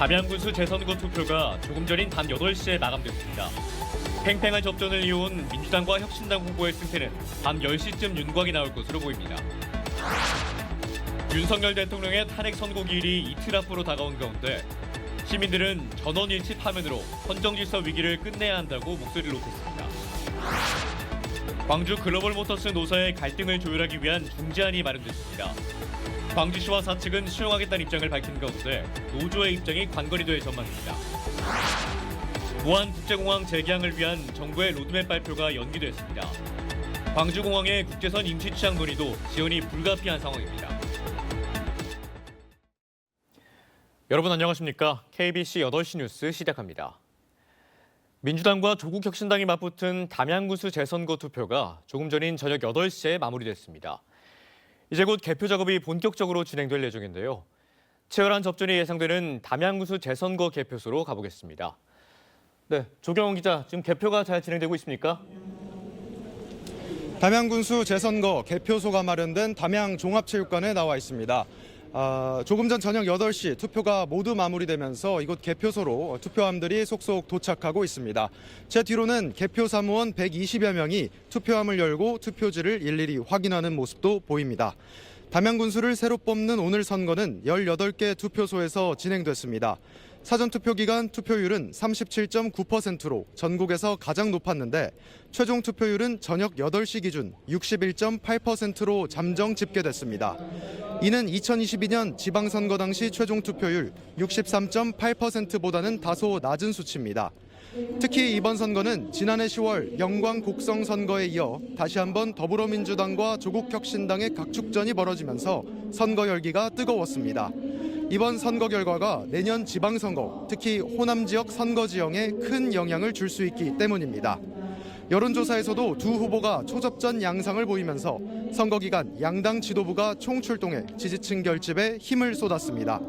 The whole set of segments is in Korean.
담양군수 재선거 투표가 조금 전인 밤 8시에 마감됐습니다. 팽팽한 접전을 이어온 민주당과 혁신당 후보의 승패는 밤 10시쯤 윤곽이 나올 것으로 보입니다. 윤석열 대통령의 탄핵 선고 기일이 이틀 앞으로 다가온 가운데 시민들은 전원일치 파면으로 헌정질서 위기를 끝내야 한다고 목소리를 높였습니다. 광주 글로벌모터스 노사의 갈등을 조율하기 위한 중재안이 마련됐습니다. 광주시와 사측은 수용하겠다는 입장을 밝힌 가운데 노조의 입장이 관건이 될 전망입니다. 무안국제공항 재개항을 위한 정부의 로드맵 발표가 연기됐습니다. 광주공항의 국제선 임시 취항 논의도 지연이 불가피한 상황입니다. 여러분 안녕하십니까? KBC 8시 뉴스 시작합니다. 민주당과 조국혁신당이 맞붙은 담양군수 재선거 투표가 조금 전인 저녁 8시에 마무리됐습니다. 이제 곧 개표 작업이 본격적으로 진행될 예정인데요. 치열한 접전이 예상되는 담양군수 재선거 개표소로 가보겠습니다. 네, 조경원 기자, 지금 개표가 잘 진행되고 있습니까? 담양군수 재선거 개표소가 마련된 담양종합체육관에 나와 있습니다. 조금 전 저녁 8시 투표가 모두 마무리되면서 이곳 개표소로 투표함들이 속속 도착하고 있습니다. 제 뒤로는 개표 사무원 120여 명이 투표함을 열고 투표지를 일일이 확인하는 모습도 보입니다. 담양군수를 새로 뽑는 오늘 선거는 18개 투표소에서 진행됐습니다. 사전투표 기간 투표율은 37.9%로 전국에서 가장 높았는데 최종 투표율은 저녁 8시 기준 61.8%로 잠정 집계됐습니다. 이는 2022년 지방선거 당시 최종 투표율 63.8%보다는 다소 낮은 수치입니다. 특히 이번 선거는 지난해 10월 영광 곡성 선거에 이어 다시 한번 더불어민주당과 조국혁신당의 각축전이 벌어지면서 선거 열기가 뜨거웠습니다. 이번 선거 결과가 내년 지방선거, 특히 호남 지역 선거 지형에 큰 영향을 줄 수 있기 때문입니다. 여론조사에서도 두 후보가 초접전 양상을 보이면서 선거 기간 양당 지도부가 총출동해 지지층 결집에 힘을 쏟았습니다.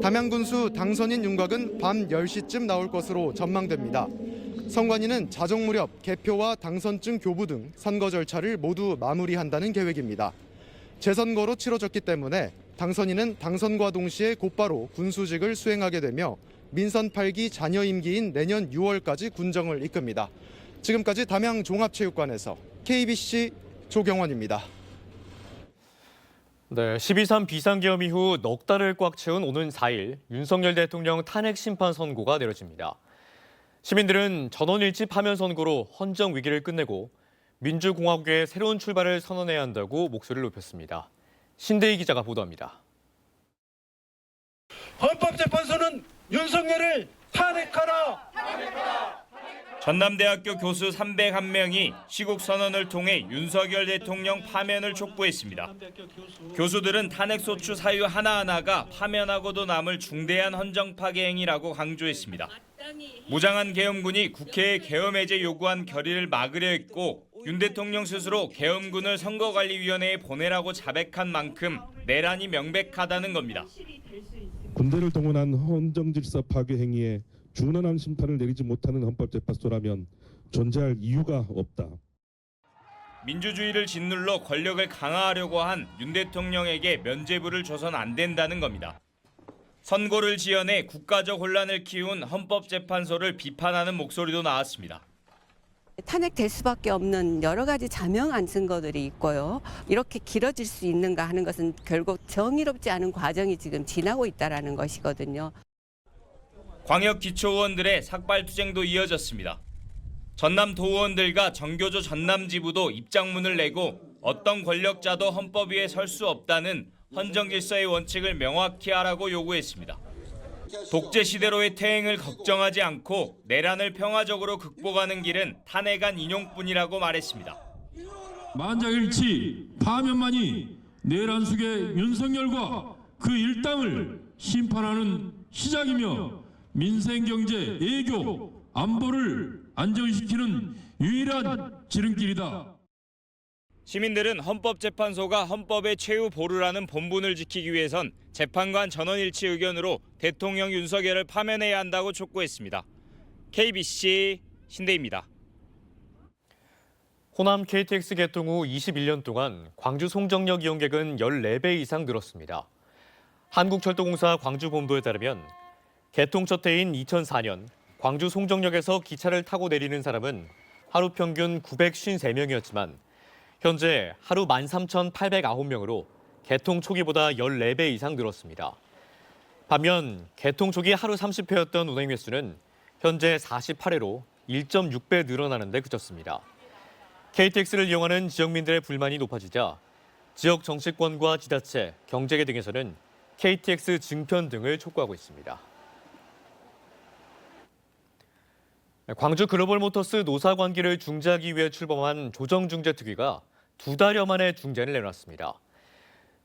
담양군수 당선인 윤곽은 밤 10시쯤 나올 것으로 전망됩니다. 선관위는 자정 무렵 개표와 당선증 교부 등 선거 절차를 모두 마무리한다는 계획입니다. 재선거로 치러졌기 때문에 당선인은 당선과 동시에 곧바로 군수직을 수행하게 되며 민선 8기 잔여 임기인 내년 6월까지 군정을 이끕니다. 지금까지 담양종합체육관에서 KBC 조경원입니다. 네, 12.3 비상계엄 이후 넉 달을 꽉 채운 오는 4일 윤석열 대통령 탄핵 심판 선고가 내려집니다. 시민들은 전원일치 파면 선고로 헌정 위기를 끝내고 민주공화국의 새로운 출발을 선언해야 한다고 목소리를 높였습니다. 신대희 기자가 보도합니다. 헌법재판소는 윤석열을 탄핵하라! 전남대학교 교수 301명이 시국선언을 통해 윤석열 대통령 파면을 촉구했습니다. 교수들은 탄핵소추 사유 하나하나가 파면하고도 남을 중대한 헌정 파괴 행위라고 강조했습니다. 무장한 계엄군이 국회에 계엄 해제 요구한 결의를 막으려 했고 윤 대통령 스스로 계엄군을 선거관리위원회에 보내라고 자백한 만큼 내란이 명백하다는 겁니다. 군대를 동원한 헌정질서 파괴 행위에 준엄한 심판을 내리지 못하는 헌법재판소라면 존재할 이유가 없다. 민주주의를 짓눌러 권력을 강화하려고 한 윤 대통령에게 면죄부를 줘선 안 된다는 겁니다. 선고를 지연해 국가적 혼란을 키운 헌법재판소를 비판하는 목소리도 나왔습니다. 탄핵될 수밖에 없는 여러 가지 자명한 증거들이 있고요. 이렇게 길어질 수 있는가 하는 것은 결국 정의롭지 않은 과정이 지금 지나고 있다는 것이거든요. 광역기초의원들의 삭발투쟁도 이어졌습니다. 전남도의원들과 정교조 전남지부도 입장문을 내고 어떤 권력자도 헌법 위에 설 수 없다는 헌정질서의 원칙을 명확히 하라고 요구했습니다. 독재 시대로의 퇴행을 걱정하지 않고 내란을 평화적으로 극복하는 길은 탄핵안 인용뿐이라고 말했습니다. 만장일치 파면만이 내란 속의 윤석열과 그 일당을 심판하는 시작이며 민생, 경제, 애교, 안보를 안정시키는 유일한 지름길이다. 시민들은 헌법재판소가 헌법의 최후 보루라는 본분을 지키기 위해선 재판관 전원일치 의견으로 대통령 윤석열을 파면해야 한다고 촉구했습니다. KBC 신대입니다. 호남 KTX 개통 후 21년 동안 광주 송정역 이용객은 14배 이상 늘었습니다. 한국철도공사 광주본부에 따르면 개통 첫 해인 2004년 광주 송정역에서 기차를 타고 내리는 사람은 하루 평균 953명이었지만 현재 하루 13,809명으로 개통 초기보다 14배 이상 늘었습니다. 반면 개통 초기 하루 30회였던 운행 횟수는 현재 48회로 1.6배 늘어나는 데 그쳤습니다. KTX를 이용하는 지역민들의 불만이 높아지자 지역 정치권과 지자체, 경제계 등에서는 KTX 증편 등을 촉구하고 있습니다. 광주 글로벌모터스 노사관계를 중재하기 위해 출범한 조정중재특위가 2달여 만에 중재안을 내놨습니다.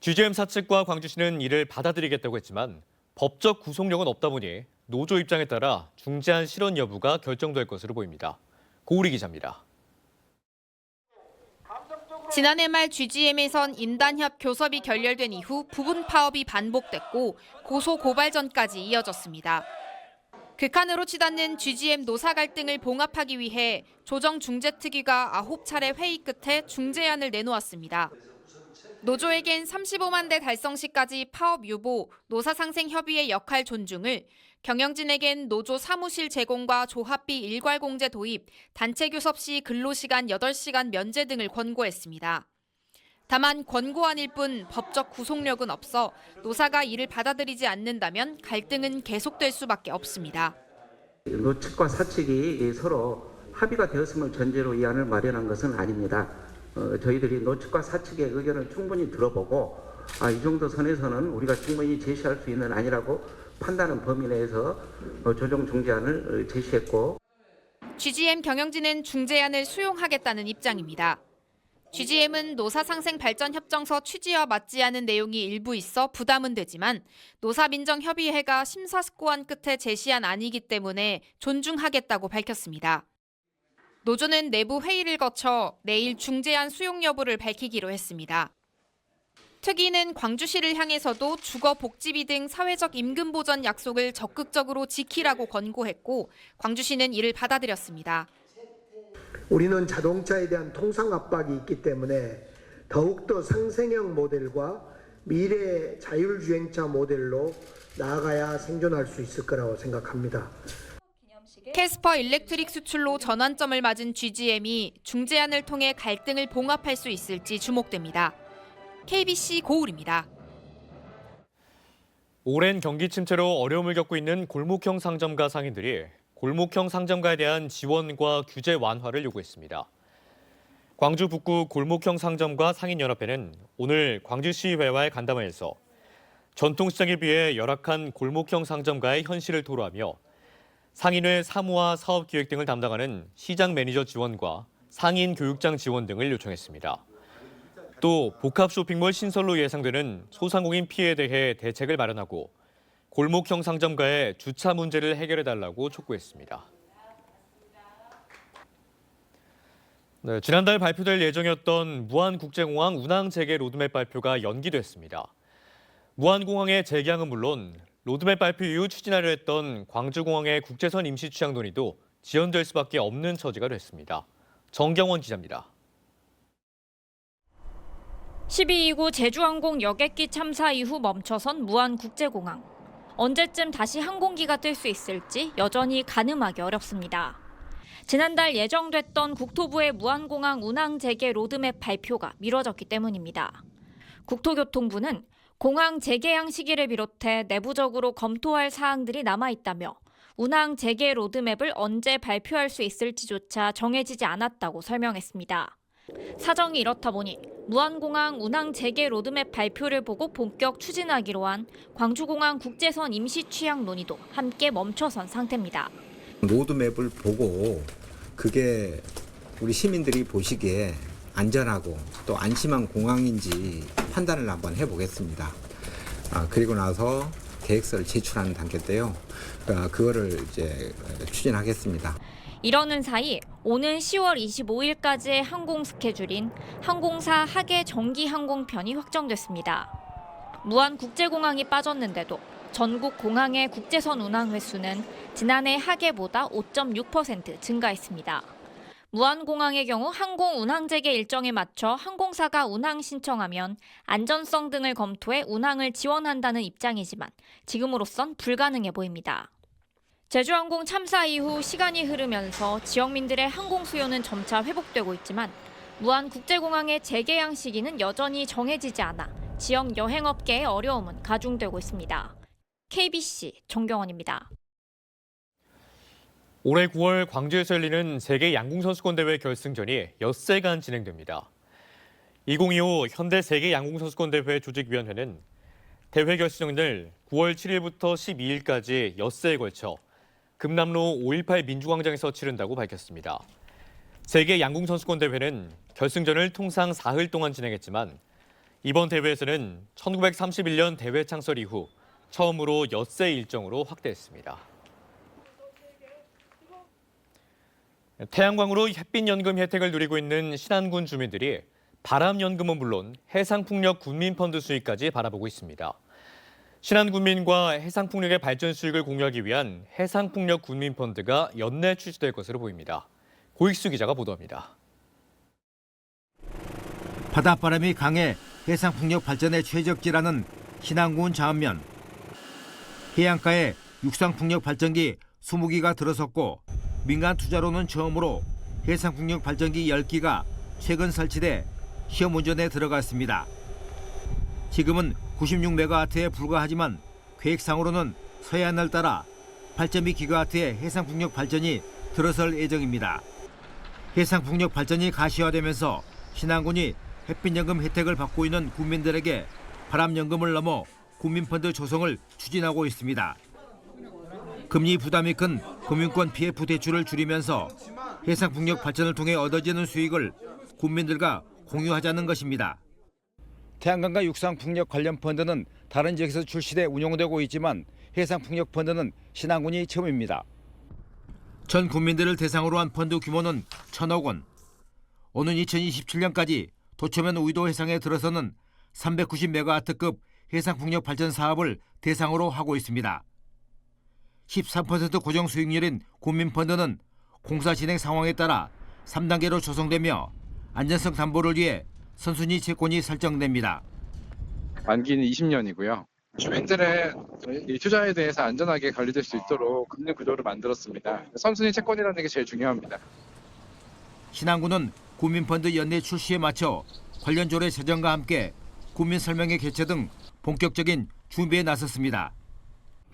GGM 사측과 광주시는 이를 받아들이겠다고 했지만 법적 구속력은 없다 보니 노조 입장에 따라 중재안 실현 여부가 결정될 것으로 보입니다. 고우리 기자입니다. 지난해 말 GGM에선 인단협 교섭이 결렬된 이후 부분 파업이 반복됐고 고소 고발전까지 이어졌습니다. 극한으로 치닫는 GGM 노사 갈등을 봉합하기 위해 조정중재특위가 9차례 회의 끝에 중재안을 내놓았습니다. 노조에겐 35만 대 달성 시까지 파업 유보, 노사 상생 협의의 역할 존중을, 경영진에겐 노조 사무실 제공과 조합비 일괄 공제 도입, 단체 교섭 시 근로시간 8시간 면제 등을 권고했습니다. 다만 권고안일 뿐 법적 구속력은 없어 노사가 이를 받아들이지 않는다면 갈등은 계속될 수밖에 없습니다. 노측과 사측이 서로 합의가 되었음을 전제로 이 안을 마련한 것은 아닙니다. 저희들이 노측과 사측의 의견을 충분히 들어보고 이 정도 선에서는 우리가 충분히 제시할 수 있는 안이라고 판단하는 범위 내에서 조정 중재안을 제시했고 GGM 경영진은 중재안을 수용하겠다는 입장입니다. GGM은 노사상생발전협정서 취지와 맞지 않은 내용이 일부 있어 부담은 되지만 노사민정협의회가 심사숙고한 끝에 제시한 안이기 때문에 존중하겠다고 밝혔습니다. 노조는 내부 회의를 거쳐 내일 중재안 수용 여부를 밝히기로 했습니다. 특위는 광주시를 향해서도 주거 복지비 등 사회적 임금 보전 약속을 적극적으로 지키라고 권고했고 광주시는 이를 받아들였습니다. 우리는 자동차에 대한 통상 압박이 있기 때문에 더욱더 상생형 모델과 미래 자율주행차 모델로 나아가야 생존할 수 있을 거라고 생각합니다. 캐스퍼 일렉트릭 수출로 전환점을 맞은 GGM이 중재안을 통해 갈등을 봉합할 수 있을지 주목됩니다. KBC 고울입니다. 오랜 경기 침체로 어려움을 겪고 있는 골목형 상점가 상인들이 골목형 상점가에 대한 지원과 규제 완화를 요구했습니다. 광주 북구 골목형 상점가 상인연합회는 오늘 광주시의회와의 간담회에서 전통시장에 비해 열악한 골목형 상점가의 현실을 토로하며 상인회 사무와 사업기획 등을 담당하는 시장 매니저 지원과 상인 교육장 지원 등을 요청했습니다. 또 복합 쇼핑몰 신설로 예상되는 소상공인 피해에 대해 대책을 마련하고 골목형 상점가의 주차 문제를 해결해달라고 촉구했습니다. 네, 지난달 발표될 예정이었던 무안국제공항 운항 재개 로드맵 발표가 연기됐습니다. 무안공항의 재개항은 물론 로드맵 발표 이후 추진하려 했던 광주공항의 국제선 임시 취항 논의도 지연될 수밖에 없는 처지가 됐습니다. 정경원 기자입니다. 12.29 제주항공 여객기 참사 이후 멈춰선 무안국제공항. 언제쯤 다시 항공기가 뜰 수 있을지 여전히 가늠하기 어렵습니다. 지난달 예정됐던 국토부의 무안공항 운항 재개 로드맵 발표가 미뤄졌기 때문입니다. 국토교통부는 공항 재개항 시기를 비롯해 내부적으로 검토할 사항들이 남아있다며 운항 재개 로드맵을 언제 발표할 수 있을지조차 정해지지 않았다고 설명했습니다. 사정이 이렇다 보니 무안공항 운항 재개 로드맵 발표를 보고 본격 추진하기로 한 광주공항 국제선 임시 취항 논의도 함께 멈춰선 상태입니다. 로드맵을 보고 그게 우리 시민들이 보시기에 안전하고 또 안심한 공항인지 판단을 한번 해보겠습니다. 그리고 나서 계획서를 제출하는 단계인데요. 그거를 이제 추진하겠습니다. 이러는 사이 오는 10월 25일까지의 항공 스케줄인 항공사 하계 정기 항공편이 확정됐습니다. 무안국제공항이 빠졌는데도 전국 공항의 국제선 운항 횟수는 지난해 하계보다 5.6% 증가했습니다. 무안공항의 경우 항공 운항 재개 일정에 맞춰 항공사가 운항 신청하면 안전성 등을 검토해 운항을 지원한다는 입장이지만 지금으로선 불가능해 보입니다. 제주항공 참사 이후 시간이 흐르면서 지역민들의 항공 수요는 점차 회복되고 있지만 무안국제공항의 재개항 시기는 여전히 정해지지 않아 지역 여행업계의 어려움은 가중되고 있습니다. KBC 정경원입니다. 올해 9월 광주에서 열리는 세계 양궁선수권대회 결승전이 엿새간 진행됩니다. 2025 현대 세계 양궁선수권대회 조직위원회는 대회 결승전을 9월 7일부터 12일까지 엿새에 걸쳐 금남로 518 민주광장에서 치른다고 밝혔습니다. 세계 양궁선수권대회는 결승전을 통상 사흘 동안 진행했지만 이번 대회에서는 1931년 대회 창설 이후 처음으로 엿새 일정으로 확대했습니다. 태양광으로 햇빛연금 혜택을 누리고 있는 신안군 주민들이 바람연금은 물론 해상풍력 군민펀드 수익까지 바라보고 있습니다. 신안군민과 해상풍력의 발전 수익을 공유하기 위한 해상풍력 군민펀드가 연내 출시될 것으로 보입니다. 고익수 기자가 보도합니다. 바닷바람이 강해 해상풍력 발전에 최적지라는 신안군 자안면. 해안가에 육상풍력 발전기 20기가 들어섰고 민간 투자로는 처음으로 해상풍력 발전기 10기가 최근 설치돼 시험 운전에 들어갔습니다. 지금은 96메가와트에 불과하지만 계획상으로는 서해안을 따라 8.2기가와트의 해상풍력 발전이 들어설 예정입니다. 해상풍력 발전이 가시화되면서 신안군이 햇빛연금 혜택을 받고 있는 국민들에게 바람연금을 넘어 국민펀드 조성을 추진하고 있습니다. 금리 부담이 큰 금융권 PF 대출을 줄이면서 해상풍력 발전을 통해 얻어지는 수익을 국민들과 공유하자는 것입니다. 태양광과 육상풍력 관련 펀드는 다른 지역에서 출시돼 운용되고 있지만 해상풍력 펀드는 신안군이 처음입니다. 전 국민들을 대상으로 한 펀드 규모는 1,000억 원. 오는 2027년까지 도초면 우이도 해상에 들어서는 390메가와트급 해상풍력 발전 사업을 대상으로 하고 있습니다. 13% 고정 수익률인 국민펀드는 공사 진행 상황에 따라 3단계로 조성되며 안전성 담보를 위해 선순위 채권이 설정됩니다. 만기는 20년이고요. 주민들의 이 투자에 대해서 안전하게 관리될 수 있도록 금리 구조를 만들었습니다. 선순위 채권이라는 게 제일 중요합니다. 신안군은 국민펀드 연내 출시에 맞춰 관련 조례 제정과 함께 국민 설명회 개최 등 본격적인 준비에 나섰습니다.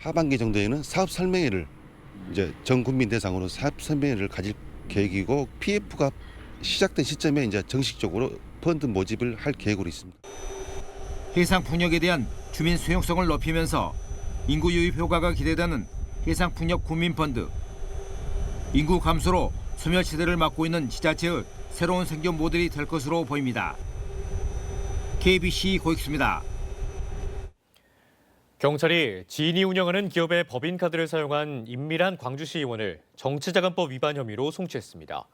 하반기 정도에는 사업 설명회를 이제 전 국민 대상으로 사업 설명회를 가질 계획이고 PF가 시작된 시점에 이제 정식적으로 펀드 모집을 할 계획으로 있습니다. 해상풍력에 대한 주민 수용성을 높이면서 인구 유입 효과가 기대되는 해상풍력 국민펀드. 인구 감소로 소멸시대를 맞고 있는 지자체의 새로운 생존 모델이 될 것으로 보입니다. KBC 고익수입니다. 경찰이 지인이 운영하는 기업의 법인카드를 사용한 임밀한 광주시 의원을 정치자금법 위반 혐의로 송치했습니다.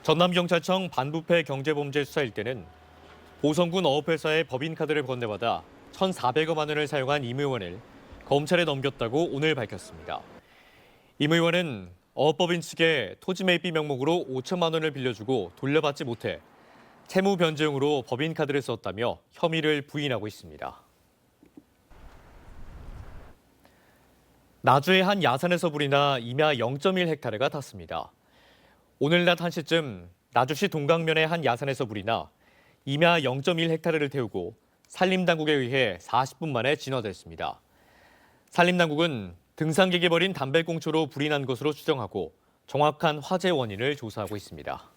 전남경찰청 반부패 경제범죄수사 1대는 보성군 어업회사의 법인카드를 건네받아 1,400여만 원을 사용한 임 의원을 검찰에 넘겼다고 오늘 밝혔습니다. 임 의원은 어업법인 측에 토지 매입비 명목으로 5천만 원을 빌려주고 돌려받지 못해 채무 변제용으로 법인카드를 썼다며 혐의를 부인하고 있습니다. 나주의 한 야산에서 불이 나 임야 0.1헥타르가 탔습니다. 오늘 낮 1시쯤 나주시 동강면의 한 야산에서 불이 나 임야 0.1헥타르를 태우고 산림당국에 의해 40분 만에 진화됐습니다. 산림당국은 등산객이 버린 담배꽁초로 불이 난 것으로 추정하고 정확한 화재 원인을 조사하고 있습니다.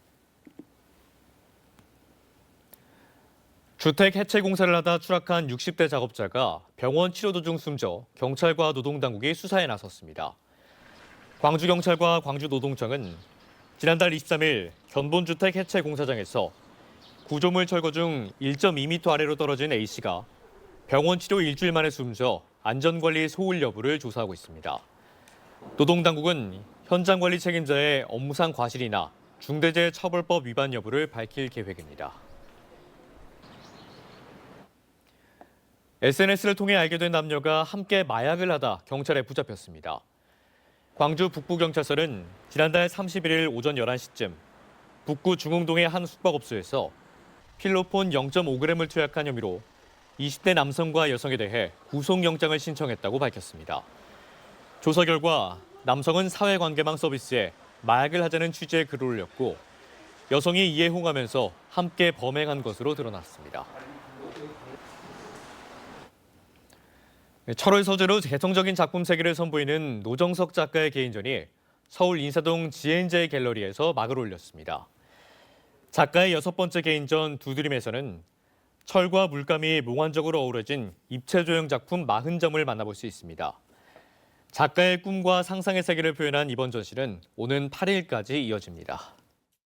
주택 해체 공사를 하다 추락한 60대 작업자가 병원 치료 도중 숨져 경찰과 노동당국이 수사에 나섰습니다. 광주경찰과 광주노동청은 지난달 23일 견본주택 해체 공사장에서 구조물 철거 중 1.2m 아래로 떨어진 A씨가 병원 치료 일주일 만에 숨져 안전관리 소홀 여부를 조사하고 있습니다. 노동당국은 현장관리 책임자의 업무상 과실이나 중대재해처벌법 위반 여부를 밝힐 계획입니다. SNS를 통해 알게 된 남녀가 함께 마약을 하다 경찰에 붙잡혔습니다. 광주 북부경찰서는 지난달 31일 오전 11시쯤 북구 중흥동의 한 숙박업소에서 필로폰 0.5g을 투약한 혐의로 20대 남성과 여성에 대해 구속영장을 신청했다고 밝혔습니다. 조사 결과 남성은 사회관계망 서비스에 마약을 하자는 취지의 글을 올렸고 여성이 이에 호응하면서 함께 범행한 것으로 드러났습니다. 철을 소재로 개성적인 작품 세계를 선보이는 노정석 작가의 개인전이 서울 인사동 지엔제 갤러리에서 막을 올렸습니다. 작가의 6번째 개인전 두드림에서는 철과 물감이 몽환적으로 어우러진 입체조형 작품 40점을 만나볼 수 있습니다. 작가의 꿈과 상상의 세계를 표현한 이번 전시는 오는 8일까지 이어집니다.